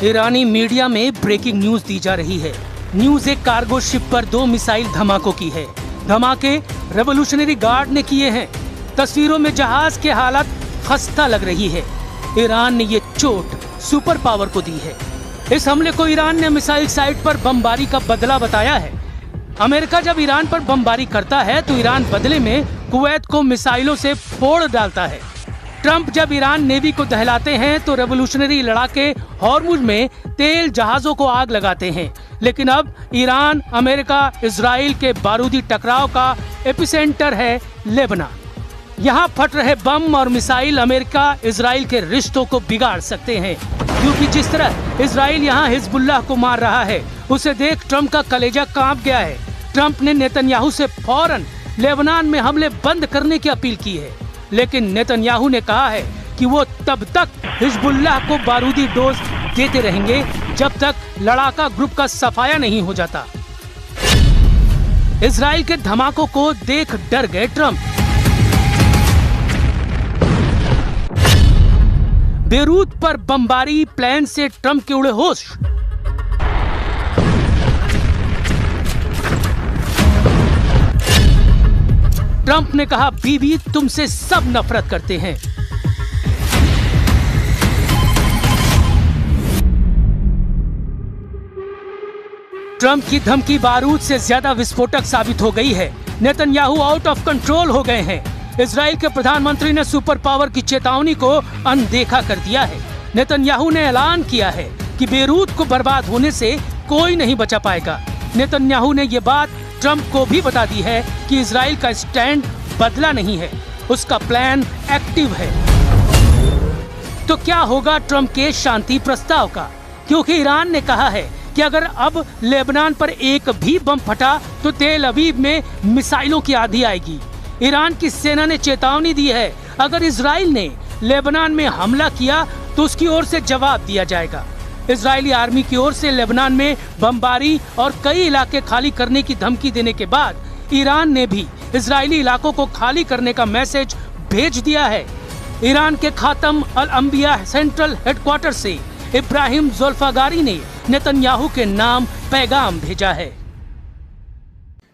ईरानी media में breaking news दी जा रही है। न्यूज एक कार्गो शिप पर 2 मिसाइल धमाकों की है। धमाके रेवोल्यूशनरी गार्ड ने किए हैं। तस्वीरों में जहाज की हालत खस्ता लग रही है। ईरान ने ये चोट सुपर पावर को दी है। इस हमले को ईरान ने मिसाइल साइट पर बमबारी का बदला बताया है। अमेरिका जब ईरान पर बमबारी करता है तो ईरान बदले में कुवैत को मिसाइलों से फोड़ डालता है। ट्रंप जब ईरान नेवी को दहलाते हैं तो रेवोल्यूशनरी लड़ाके हॉर्मुज में तेल जहाजों को आग लगाते हैं। लेकिन अब ईरान, अमेरिका, इजराइल के बारूदी टकराव का एपिसेंटर है लेबनान। यहाँ फट रहे बम और मिसाइल अमेरिका इजराइल के रिश्तों को बिगाड़ सकते हैं, क्योंकि जिस तरह इजराइल यहाँ हिजबुल्लाह को मार रहा है उसे देख ट्रंप का कलेजा कांप गया है। ट्रंप ने नेतन्याहू से फौरन लेबनान में हमले बंद करने की अपील की है, लेकिन नेतन्याहू ने कहा है कि वो तब तक हिजबुल्लाह को बारूदी डोज देते रहेंगे जब तक लड़ाका ग्रुप का सफाया नहीं हो जाता। इजराइल के धमाकों को देख डर गए ट्रंप। बेरूत पर बमबारी, प्लेन से ट्रंप के उड़े होश। ट्रंप ने कहा, बीबी तुमसे सब नफरत करते हैं। ट्रंप की धमकी बारूद से ज्यादा विस्फोटक साबित हो गई है। नेतन्याहू आउट ऑफ कंट्रोल हो गए हैं। इजराइल के प्रधानमंत्री ने सुपर पावर की चेतावनी को अनदेखा कर दिया है। नेतन्याहू ने ऐलान किया है कि बेरूत को बर्बाद होने से कोई नहीं बचा पाएगा। नेतन्याहू ने ये बात ट्रंप को भी बता दी है कि इजराइल का स्टैंड बदला नहीं है, उसका प्लान एक्टिव है। तो क्या होगा ट्रंप के शांति प्रस्ताव का? क्योंकि ईरान ने कहा है कि अगर अब लेबनान पर एक भी बम फटा तो तेल अवीव में मिसाइलों की आंधी आएगी। ईरान की सेना ने चेतावनी दी है, अगर इजराइल ने लेबनान में हमला किया तो उसकी ओर से जवाब दिया जाएगा। इजरायली आर्मी की ओर से लेबनान में बमबारी और कई इलाके खाली करने की धमकी देने के बाद ईरान ने भी इजरायली इलाकों को खाली करने का मैसेज भेज दिया है। ईरान के खातम अल अंबिया सेंट्रल हेडक्वार्टर से इब्राहिम ज़ुल्फ़ागारी ने नेतन्याहू के नाम पैगाम भेजा है।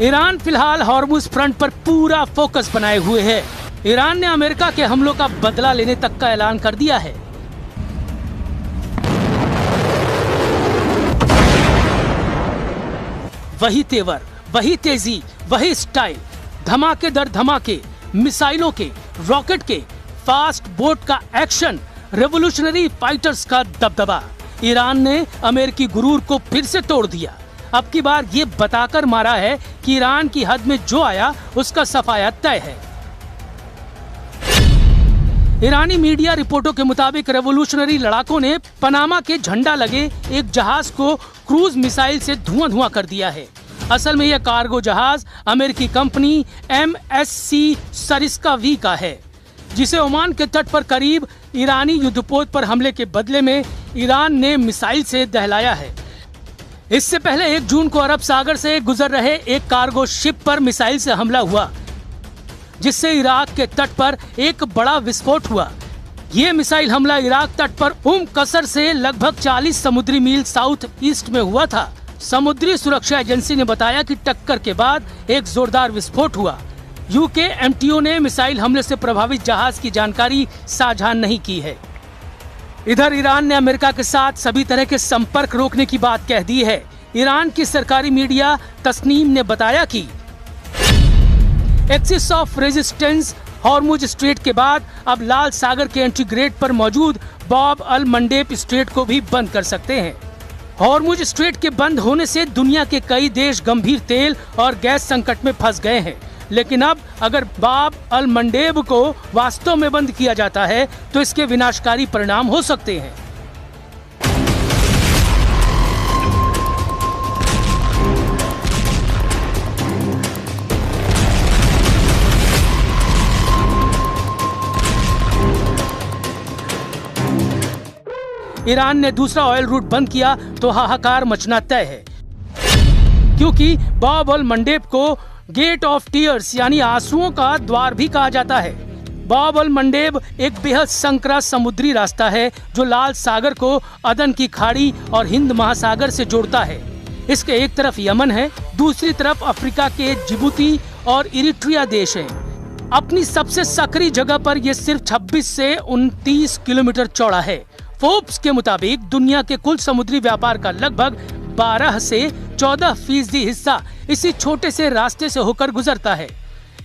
ईरान फिलहाल हॉर्मुज फ्रंट पर पूरा फोकस बनाए हुए है। ईरान ने अमेरिका के हमलों का बदला लेने तक का ऐलान कर दिया है। वही तेवर, वही तेजी, वही स्टाइल, धमाके दर धमाके, मिसाइलों के, रॉकेट के, फास्ट बोट का एक्शन, रेवोल्यूशनरी फाइटर्स का दबदबा। ईरान ने अमेरिकी गुरूर को फिर से तोड़ दिया। अब की बार ये बताकर मारा है कि ईरान की हद में जो आया उसका सफाया तय है। ईरानी मीडिया रिपोर्टों के मुताबिक रेवोल्यूशनरी लड़ाकों ने पनामा के झंडा लगे एक जहाज को क्रूज मिसाइल से धुआं कर दिया है। असल में यह कार्गो जहाज अमेरिकी कंपनी MSC सरिस्का V का है, जिसे ओमान के तट पर करीब ईरानी युद्धपोत पर हमले के बदले में ईरान ने मिसाइल से दहलाया है। इससे पहले 1 जून को अरब सागर से गुजर रहे एक कार्गो शिप पर मिसाइल से हमला हुआ, जिससे इराक के तट पर एक बड़ा विस्फोट हुआ। ये मिसाइल हमला इराक तट पर कसर से लगभग 40 समुद्री मील साउथ ईस्ट में हुआ था। समुद्री सुरक्षा एजेंसी ने बताया कि टक्कर के बाद एक जोरदार विस्फोट हुआ। यूके MTO ने मिसाइल हमले से प्रभावित जहाज की जानकारी साझा नहीं की है। इधर ईरान ने अमेरिका के साथ सभी तरह के संपर्क रोकने की बात कह दी है। ईरान की सरकारी मीडिया तस्नीम ने बताया कि axis of resistance Hormuz strait के बाद अब लाल सागर के एंट्री गेट पर मौजूद बाब अल मंडेब स्ट्रेट को भी बंद कर सकते हैं। हॉर्मुज स्ट्रेट के बंद होने से दुनिया के कई देश गंभीर तेल और गैस संकट में फंस गए हैं। लेकिन अब अगर बाब अल मंडेब को वास्तव में बंद किया जाता है तो इसके विनाशकारी परिणाम हो सकते हैं। ईरान ने दूसरा ऑयल रूट बंद किया तो हाहाकार मचना तय है, क्योंकि बाब अल मंडेब को गेट ऑफ टीयर्स यानी आंसुओं का द्वार भी कहा जाता है। बाब अल मंडेब एक बेहद संकरा समुद्री रास्ता है जो लाल सागर को अदन की खाड़ी और हिंद महासागर से जोड़ता है। इसके एक तरफ यमन है, दूसरी तरफ अफ्रीका के जिबूती और इरिट्रिया देश हैं। अपनी सबसे सकरी जगह पर यह सिर्फ 26 से 29 किलोमीटर चौड़ा है। फोर्ब्स के मुताबिक दुनिया के कुल समुद्री व्यापार का लगभग 12 से 14% हिस्सा इसी छोटे से रास्ते से होकर गुजरता है।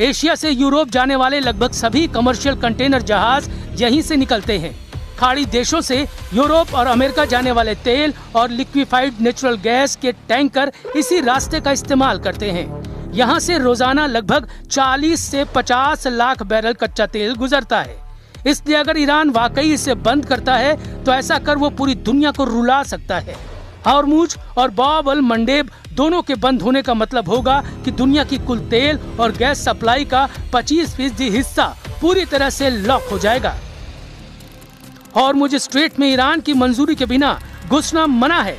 एशिया से यूरोप जाने वाले लगभग सभी कमर्शियल कंटेनर जहाज यहीं से निकलते हैं। खाड़ी देशों से यूरोप और अमेरिका जाने वाले तेल और लिक्विफाइड नेचुरल गैस के टैंकर इसी रास्ते का इस्तेमाल करते हैं। यहाँ से रोजाना लगभग 40 से 50 लाख बैरल कच्चा तेल गुजरता है। इसलिए अगर ईरान वाकई इसे बंद करता है तो ऐसा कर वो पूरी दुनिया को रुला सकता है। हॉर्मुज और बाब अल मंडेब दोनों के बंद होने का मतलब होगा कि दुनिया की कुल तेल और गैस सप्लाई का 25% हिस्सा पूरी तरह से लॉक हो जाएगा। हॉर्मुज स्ट्रेट में ईरान की मंजूरी के बिना घुसना मना है।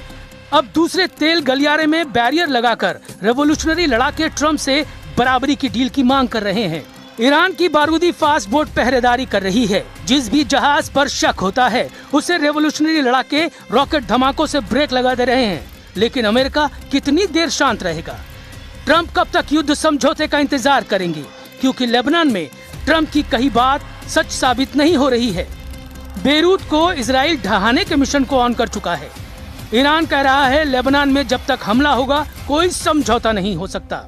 अब दूसरे तेल गलियारे में बैरियर लगाकर रेवोल्यूशनरी लड़ाके ट्रंप से बराबरी की डील की मांग कर रहे हैं। ईरान की बारूदी फास्ट बोट पहरेदारी कर रही है। जिस भी जहाज पर शक होता है उसे रेवोल्यूशनरी लड़ाके रॉकेट धमाकों से ब्रेक लगा दे रहे हैं। लेकिन अमेरिका कितनी देर शांत रहेगा? ट्रंप कब तक युद्ध समझौते का इंतजार करेंगे? क्योंकि लेबनान में ट्रंप की कही बात सच साबित नहीं हो रही है। बेरूत को इजराइल ढहाने के मिशन को ऑन कर चुका है। ईरान कह रहा है लेबनान में जब तक हमला होगा कोई समझौता नहीं हो सकता।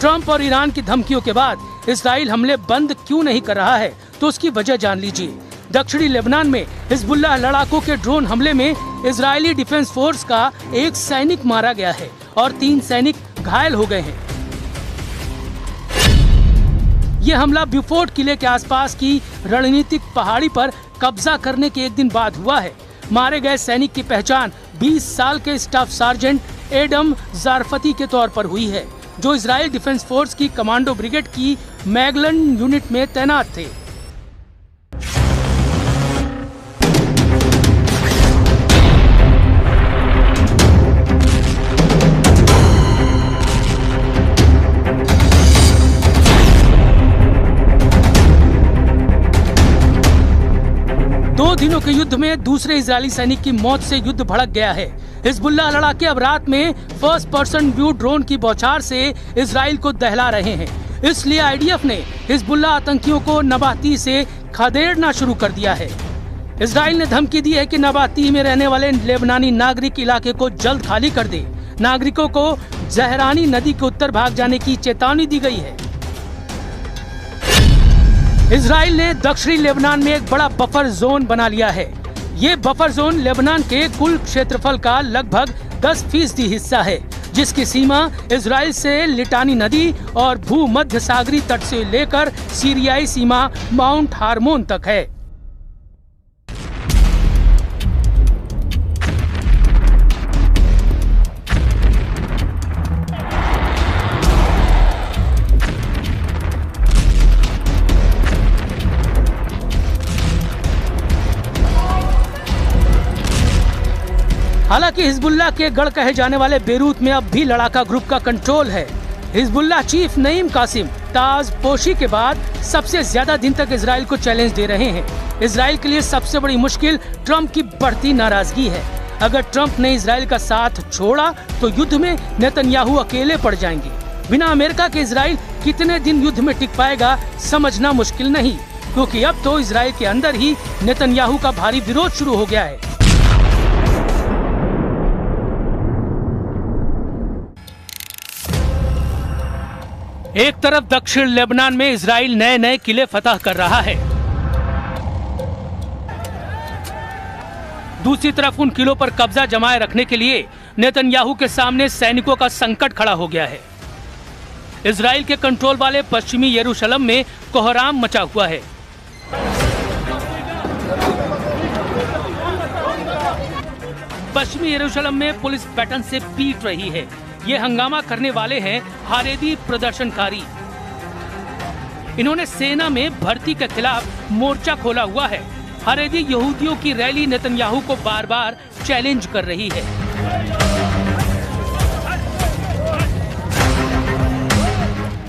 ट्रंप और ईरान की धमकियों के बाद इजराइल हमले बंद क्यों नहीं कर रहा है तो उसकी वजह जान लीजिए। दक्षिणी लेबनान में हिजबुल्लाह लड़ाकों के ड्रोन हमले में इजरायली डिफेंस फोर्स का एक सैनिक मारा गया है और 3 सैनिक घायल हो गए हैं। ये हमला ब्यूफोर्ट किले के आसपास की रणनीतिक पहाड़ी पर कब्जा करने के एक दिन बाद हुआ है। मारे गए सैनिक की पहचान 20 साल के स्टाफ सार्जेंट एडम जारफती के तौर पर हुई है, जो इजराइल डिफेंस फोर्स की कमांडो ब्रिगेड की मैगलन यूनिट में तैनात थे। दो दिनों के युद्ध में दूसरे इजरायली सैनिक की मौत से युद्ध भड़क गया है। हिजबुल्लाह लड़ाके अब रात में फर्स्ट पर्सन व्यू ड्रोन की बौछार से इजराइल को दहला रहे हैं। इसलिए आईडीएफ ने हिजबुल्लाह आतंकियों को नबाती से खदेड़ना शुरू कर दिया है। इजराइल ने धमकी दी है कि नबाती में रहने वाले लेबनानी नागरिक इलाके को जल्द खाली कर दे। नागरिकों को जहरानी नदी के उत्तर भाग जाने की चेतावनी दी गई है। इजराइल ने दक्षिणी लेबनान में एक बड़ा बफर जोन बना लिया है। ये बफर जोन लेबनान के कुल क्षेत्रफल का लगभग 10% हिस्सा है, जिसकी सीमा इजराइल से लिटानी नदी और भूमध्य सागरी तट से लेकर सीरियाई सीमा माउंट हार्मोन तक है। हालांकि हिजबुल्लाह के गढ़ कहे जाने वाले बेरूत में अब भी लड़ाका ग्रुप का कंट्रोल है। हिजबुल्लाह चीफ नईम कासिम ताज पोशी के बाद सबसे ज्यादा दिन तक इजराइल को चैलेंज दे रहे हैं। इजराइल के लिए सबसे बड़ी मुश्किल ट्रंप की बढ़ती नाराजगी है। अगर ट्रंप ने इजराइल का साथ छोड़ा तो युद्ध में नेतन्याहू अकेले पड़ जाएंगे। बिना अमेरिका के इजराइल कितने दिन युद्ध में टिक पाएगा समझना मुश्किल नहीं, क्योंकि अब तो इजराइल के अंदर ही नेतन्याहू का भारी विरोध शुरू हो गया है। एक तरफ दक्षिण लेबनान में इजराइल नए नए किले फतह कर रहा है। दूसरी तरफ उन किलों पर कब्जा जमाए रखने के लिए नेतन्याहू के सामने सैनिकों का संकट खड़ा हो गया है। इजराइल के कंट्रोल वाले पश्चिमी यरूशलेम में कोहराम मचा हुआ है। पश्चिमी यरूशलेम में पुलिस बैटन से पीट रही है। ये हंगामा करने वाले हैं हारेदी प्रदर्शनकारी। इन्होंने सेना में भर्ती के खिलाफ मोर्चा खोला हुआ है। हारेदी यहूदियों की रैली नेतन्याहू को बार बार चैलेंज कर रही है।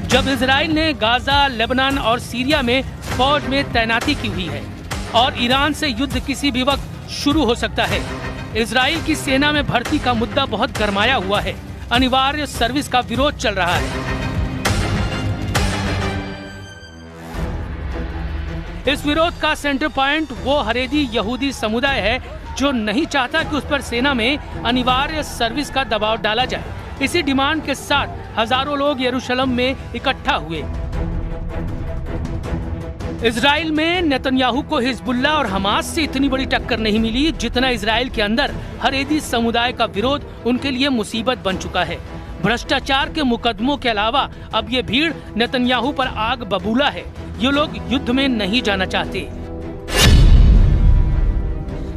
जब इजराइल ने गाजा, लेबनान और सीरिया में फौज में तैनाती की हुई है और ईरान से युद्ध किसी भी वक्त शुरू हो सकता है। इजराइल की सेना में भर्ती का मुद्दा बहुत गरमाया हुआ है। अनिवार्य सर्विस का विरोध चल रहा है। इस विरोध का सेंटर पॉइंट वो हारेदी यहूदी समुदाय है जो नहीं चाहता कि उस पर सेना में अनिवार्य सर्विस का दबाव डाला जाए। इसी डिमांड के साथ हजारों लोग यरूशलेम में इकट्ठा हुए। इजराइल में नेतन्याहू को हिजबुल्लाह और हमास से इतनी बड़ी टक्कर नहीं मिली जितना इजराइल के अंदर हारेदी समुदाय का विरोध उनके लिए मुसीबत बन चुका है। भ्रष्टाचार के मुकदमों के अलावा अब ये भीड़ नेतन्याहू पर आग बबूला है। ये लोग युद्ध में नहीं जाना चाहते।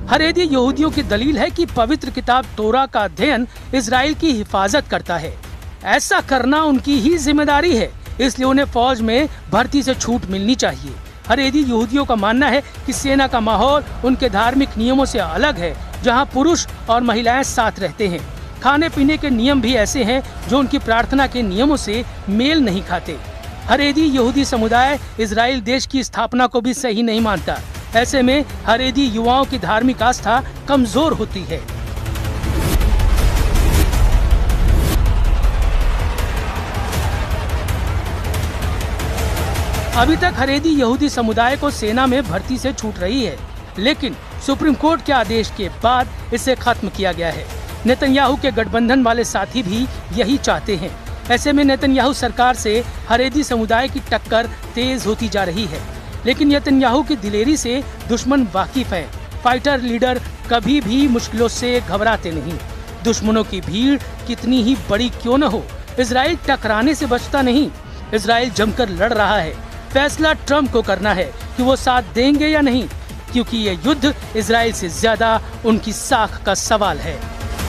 हारेदी यहूदियों की दलील है कि पवित्र किताब तोरा का अध्ययन इजराइल की हिफाजत करता है। ऐसा करना उनकी ही जिम्मेदारी है, इसलिए उन्हें फौज में भर्ती से छूट मिलनी चाहिए। हारेदी यहूदियों का मानना है कि सेना का माहौल उनके धार्मिक नियमों से अलग है, जहां पुरुष और महिलाएं साथ रहते हैं। खाने पीने के नियम भी ऐसे हैं जो उनकी प्रार्थना के नियमों से मेल नहीं खाते। हारेदी यहूदी समुदाय इजराइल देश की स्थापना को भी सही नहीं मानता। ऐसे में हारेदी युवाओं की धार्मिक आस्था कमजोर होती है। अभी तक हारेदी यहूदी समुदाय को सेना में भर्ती से छूट रही है, लेकिन सुप्रीम कोर्ट के आदेश के बाद इसे खत्म किया गया है। नेतन्याहू के गठबंधन वाले साथी भी यही चाहते हैं। ऐसे में नेतन्याहू सरकार से हारेदी समुदाय की टक्कर तेज होती जा रही है, लेकिन नेतन्याहू की दिलेरी से दुश्मन वाकिफ है। फाइटर लीडर कभी भी मुश्किलों से घबराते नहीं। दुश्मनों की भीड़ कितनी ही बड़ी क्यों न हो, इजराइल टकराने से बचता नहीं। इजराइल जमकर लड़ रहा है। फैसला ट्रम्प को करना है कि वो साथ देंगे या नहीं, क्योंकि ये युद्ध इजराइल से ज्यादा उनकी साख का सवाल है।